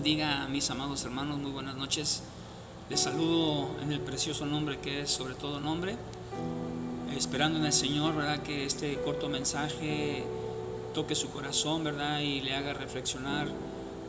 bendiga a mis amados hermanos, muy buenas noches. Les saludo en el precioso nombre que es sobre todo nombre, esperando en el Señor, ¿verdad?, que este corto mensaje toque su corazón, ¿verdad?, y le haga reflexionar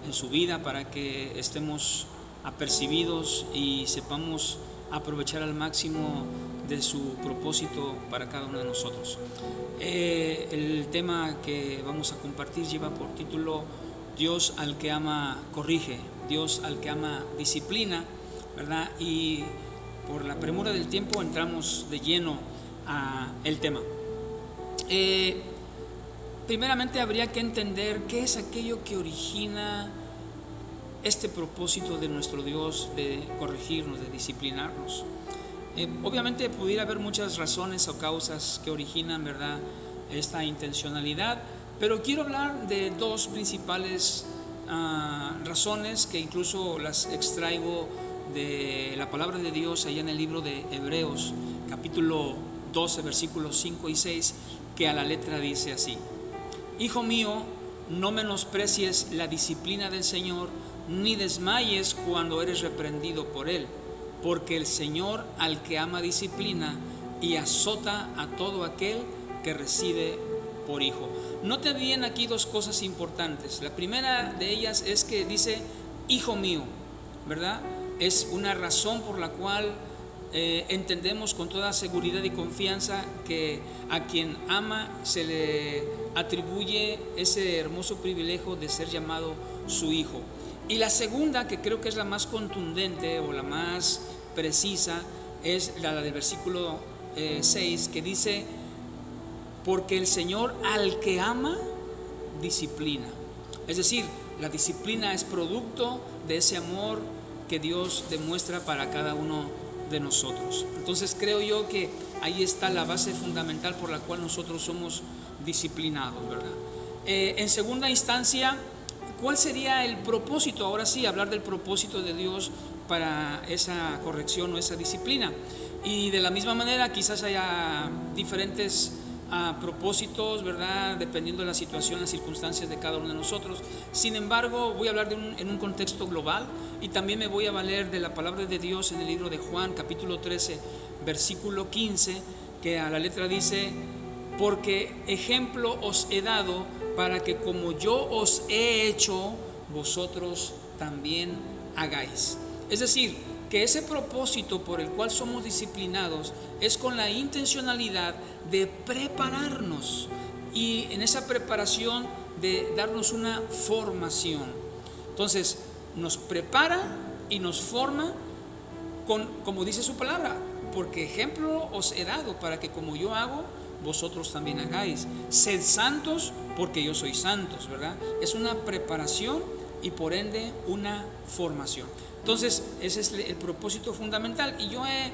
en su vida para que estemos apercibidos y sepamos aprovechar al máximo de su propósito para cada uno de nosotros. El tema que vamos a compartir lleva por título Dios al que ama corrige, Dios al que ama disciplina, ¿verdad? Y por la premura del tiempo entramos de lleno a el tema. Primeramente habría que entender qué es aquello que origina este propósito de nuestro Dios de corregirnos, de disciplinarnos. Obviamente pudiera haber muchas razones o causas que originan, ¿verdad?, esta intencionalidad, pero quiero hablar de dos principales razones que incluso las extraigo de la palabra de Dios allá en el libro de Hebreos, capítulo 12, versículos 5 y 6, que a la letra dice así: Hijo mío, no menosprecies la disciplina del Señor, ni desmayes cuando eres reprendido por Él, porque el Señor al que ama disciplina y azota a todo aquel que recibe por hijo. Note bien aquí dos cosas importantes. La primera de ellas es que dice hijo mío, ¿verdad? Es una razón por la cual entendemos con toda seguridad y confianza que a quien ama se le atribuye ese hermoso privilegio de ser llamado su hijo. Y la segunda, que creo que es la más contundente o la más precisa, es la del versículo 6, que dice: porque el Señor al que ama disciplina. Es decir, la disciplina es producto de ese amor que Dios demuestra para cada uno de nosotros. Entonces creo yo que ahí está la base fundamental por la cual nosotros somos disciplinados, ¿verdad? En segunda instancia, ¿cuál sería el propósito? Ahora sí, hablar del propósito de Dios para esa corrección o esa disciplina. Y de la misma manera quizás haya diferentes propósitos, ¿verdad?, dependiendo de la situación, las circunstancias de cada uno de nosotros. Sin embargo, voy a hablar en un contexto global, y también me voy a valer de la palabra de Dios en el libro de Juan, capítulo 13, versículo 15, que a la letra dice: porque ejemplo os he dado para que como yo os he hecho, vosotros también hagáis. Es decir, que ese propósito por el cual somos disciplinados es con la intencionalidad de prepararnos, y en esa preparación de darnos una formación. Entonces nos prepara y nos forma como dice su palabra, porque ejemplo os he dado para que como yo hago, vosotros también hagáis. Sed santos porque yo soy santos, ¿verdad? Es una preparación y por ende una formación. Entonces ese es el propósito fundamental, y yo he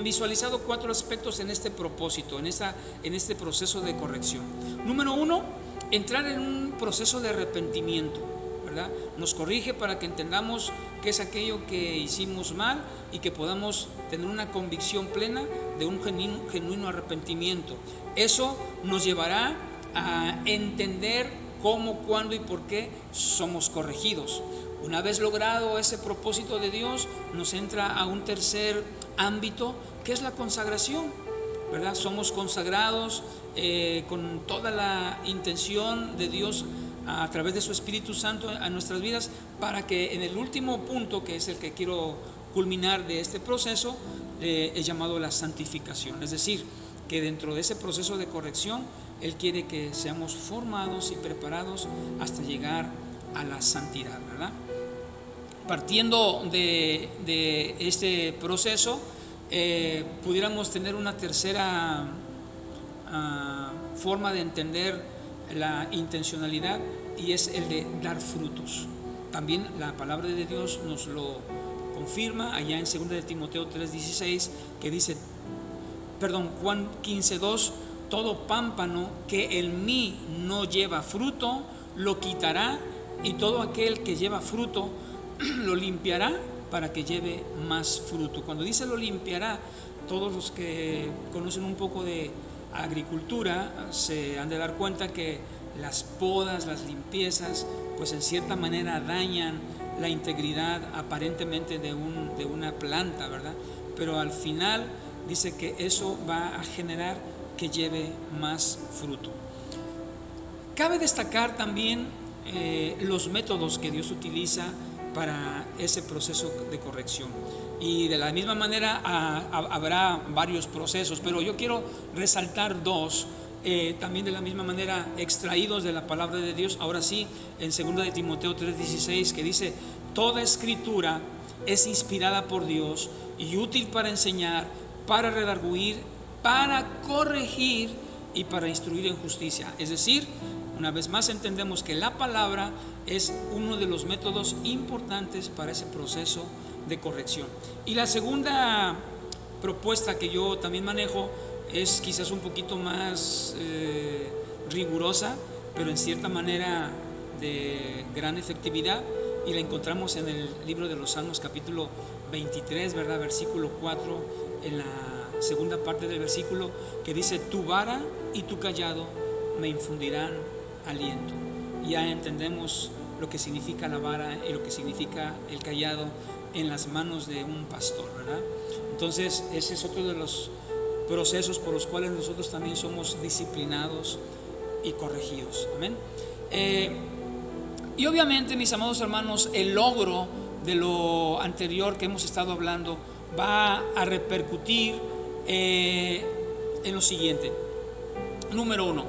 visualizado 4 aspectos en este propósito, en este proceso de corrección. Número 1, entrar en un proceso de arrepentimiento, ¿verdad? Nos corrige para que entendamos qué es aquello que hicimos mal y que podamos tener una convicción plena de un genuino arrepentimiento. Eso nos llevará a entender cómo, cuándo y por qué somos corregidos. Una vez logrado ese propósito de Dios, nos entra a un tercer ámbito, que es la consagración, ¿verdad? Somos consagrados con toda la intención de Dios a través de su Espíritu Santo a nuestras vidas, para que en el último punto, que es el que quiero culminar de este proceso, es llamado la santificación. Es decir, que dentro de ese proceso de corrección, Él quiere que seamos formados y preparados hasta llegar a la santidad, ¿verdad? Partiendo de este proceso, pudiéramos tener una tercera forma de entender la intencionalidad, y es el de dar frutos. También la palabra de Dios nos lo confirma allá en 2 de Timoteo 3:16, que dice, Juan 15:2: todo pámpano que en mí no lleva fruto lo quitará, y todo aquel que lleva fruto lo limpiará para que lleve más fruto. Cuando dice lo limpiará, todos los que conocen un poco de agricultura se han de dar cuenta que las podas, las limpiezas pues en cierta manera dañan la integridad aparentemente de una planta, ¿verdad? Pero al final dice que eso va a generar que lleve más fruto. Cabe destacar también los métodos que Dios utiliza para ese proceso de corrección. Y de la misma manera habrá varios procesos, pero yo quiero resaltar dos, también de la misma manera extraídos de la palabra de Dios. Ahora sí, en 2 de Timoteo 3:16, que dice: toda escritura es inspirada por Dios y útil para enseñar, para redarguir, para corregir y para instruir en justicia. Es decir, una vez más entendemos que la palabra es uno de los métodos importantes para ese proceso de corrección. Y la segunda propuesta que yo también manejo es quizás un poquito más rigurosa, pero en cierta manera de gran efectividad, y la encontramos en el libro de los Salmos capítulo 23, ¿verdad? Versículo 4, en la segunda parte del versículo, que dice: tu vara y tu cayado me infundirán aliento. Ya entendemos lo que significa la vara y lo que significa el cayado en las manos de un pastor, ¿verdad? Entonces ese es otro de los procesos por los cuales nosotros también somos disciplinados y corregidos. Amén. Y obviamente, mis amados hermanos, el logro de lo anterior que hemos estado hablando va a repercutir en lo siguiente. Número 1,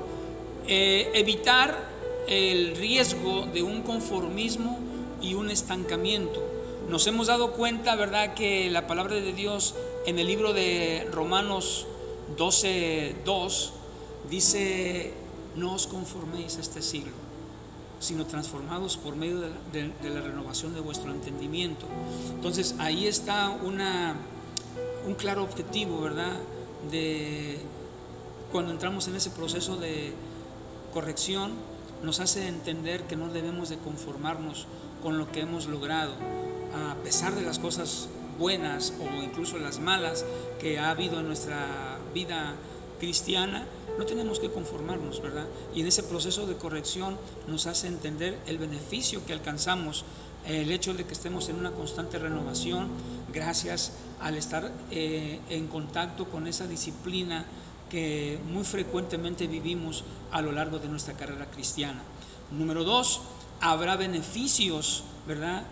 evitar el riesgo de un conformismo y un estancamiento. Nos hemos dado cuenta, ¿verdad?, que la palabra de Dios en el libro de Romanos 12:2 dice: no os conforméis a este siglo, sino transformados por medio de la renovación de vuestro entendimiento. Entonces ahí está un claro objetivo, ¿verdad?, de cuando entramos en ese proceso de corrección, nos hace entender que no debemos de conformarnos con lo que hemos logrado, a pesar de las cosas buenas o incluso las malas que ha habido en nuestra vida cristiana. No tenemos que conformarnos, ¿verdad? Y en ese proceso de corrección nos hace entender el beneficio que alcanzamos, el hecho de que estemos en una constante renovación gracias al estar en contacto con esa disciplina que muy frecuentemente vivimos a lo largo de nuestra carrera cristiana. Número 2, habrá beneficios, ¿verdad?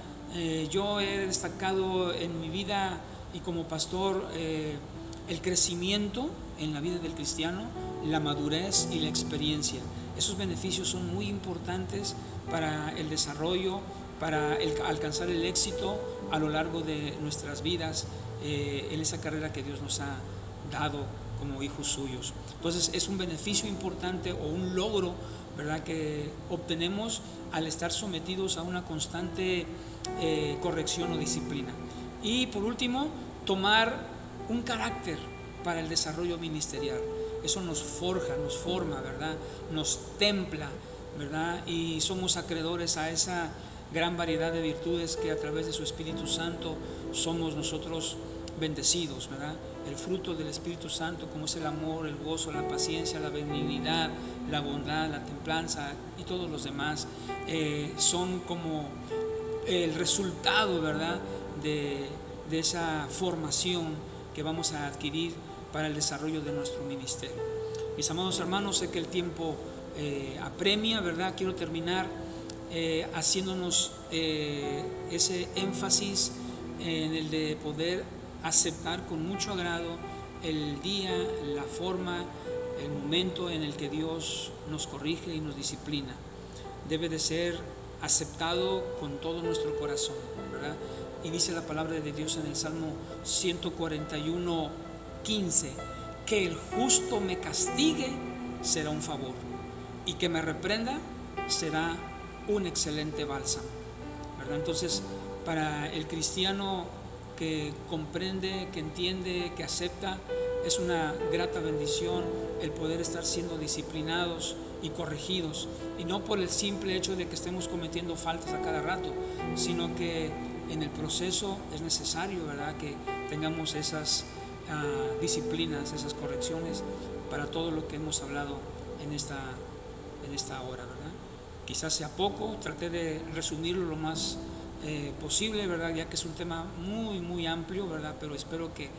Yo he destacado en mi vida y como pastor el crecimiento en la vida del cristiano, la madurez y la experiencia. Esos beneficios son muy importantes para el desarrollo, para alcanzar el éxito a lo largo de nuestras vidas en esa carrera que Dios nos ha dado como hijos suyos. Entonces es un beneficio importante o un logro, ¿verdad?, que obtenemos al estar sometidos a una constante corrección o disciplina. Y por último, tomar un carácter para el desarrollo ministerial. Eso nos forja, nos forma, ¿verdad?, nos templa, ¿verdad?, y somos acreedores a esa gran variedad de virtudes que a través de su Espíritu Santo somos nosotros bendecidos, ¿verdad? El fruto del Espíritu Santo, como es el amor, el gozo, la paciencia, la benignidad, la bondad, la templanza y todos los demás, son como el resultado, ¿verdad?, de esa formación que vamos a adquirir para el desarrollo de nuestro ministerio. Mis amados hermanos, sé que el tiempo apremia, ¿verdad? Quiero terminar haciéndonos ese énfasis en el de poder aceptar con mucho agrado el día, la forma, el momento en el que Dios nos corrige y nos disciplina. Debe de ser aceptado con todo nuestro corazón, ¿verdad? Y dice la palabra de Dios en el Salmo 141:15, que el justo me castigue será un favor, y que me reprenda será un excelente bálsamo, ¿verdad? Entonces, para el cristiano que comprende, que entiende, que acepta, es una grata bendición el poder estar siendo disciplinados y corregidos, y no por el simple hecho de que estemos cometiendo faltas a cada rato, sino que en el proceso es necesario, ¿verdad?, que tengamos esas disciplinas, esas correcciones para todo lo que hemos hablado en esta hora, ¿verdad? quizás sea poco, traté de resumirlo lo más posible, ¿verdad? Ya que es un tema muy, muy amplio, ¿verdad? Pero espero que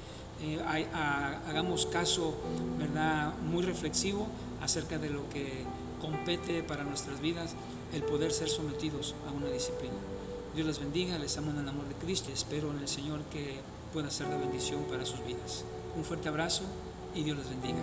hagamos caso, ¿verdad? Muy reflexivo acerca de lo que compete para nuestras vidas, el poder ser sometidos a una disciplina. Dios les bendiga, les amo en el amor de Cristo, espero en el Señor que pueda ser de bendición para sus vidas. Un fuerte abrazo y Dios les bendiga.